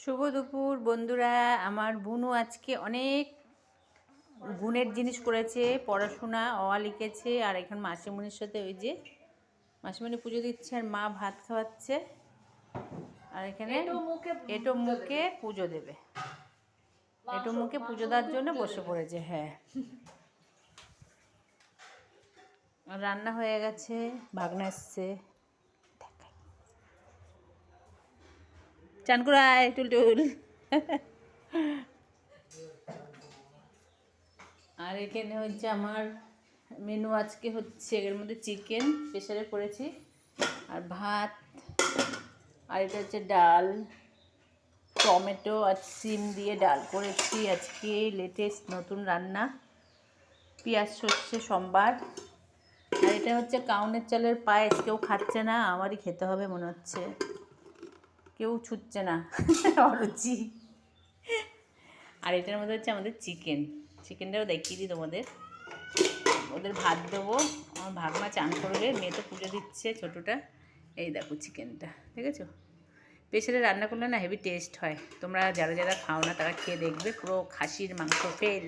শুভ দুপুর বন্ধুরা। আমার বুনু আজকে অনেক গুণের জিনিস করেছে, পড়াশোনা লিখেছে। আর এখন মাসিমণির সাথে ওই যে মাসিমণি পুজো দিচ্ছে আর মা ভাত খাওয়াচ্ছে। আর এখানে এটো মুখে পুজো দেবে, এটো মুখে পুজো দেওয়ার জন্য বসে পড়েছে। হ্যাঁ, রান্না হয়ে গেছে, ভাগনা এসছে। চান করে আয় টুলটুল। আর এখানে হচ্ছে আমার মেনু আজকে হচ্ছে, এর মধ্যে চিকেন প্রেসারে করেছি, আর ভাত, আর এটা হচ্ছে ডাল, টমেটো আর সিম দিয়ে ডাল করেছি আজকে, লেটেস্ট নতুন রান্না, পেঁয়াজ সর্ষে সোমবার। আর এটা হচ্ছে কাউনের চালের পায়েস, কেউ খাচ্ছে না, আমারই খেতে হবে মনে হচ্ছে, কেউ ছুটছে না, অরুচি। আর এটার মধ্যে হচ্ছে আমাদের চিকেনটাও দেখিয়ে দিই তোমাদের। ওদের ভাত দেবো, আমার ভাগনা চান করবে, মেয়ে তো পুজো দিচ্ছে ছোটোটা। এই দেখো চিকেনটা, ঠিক আছে। প্রেসারে রান্না করলে না হেভি টেস্ট হয়, তোমরা যারা যারা খাও না তারা খেয়ে দেখবে, পুরো খাসির মাংস ফেল।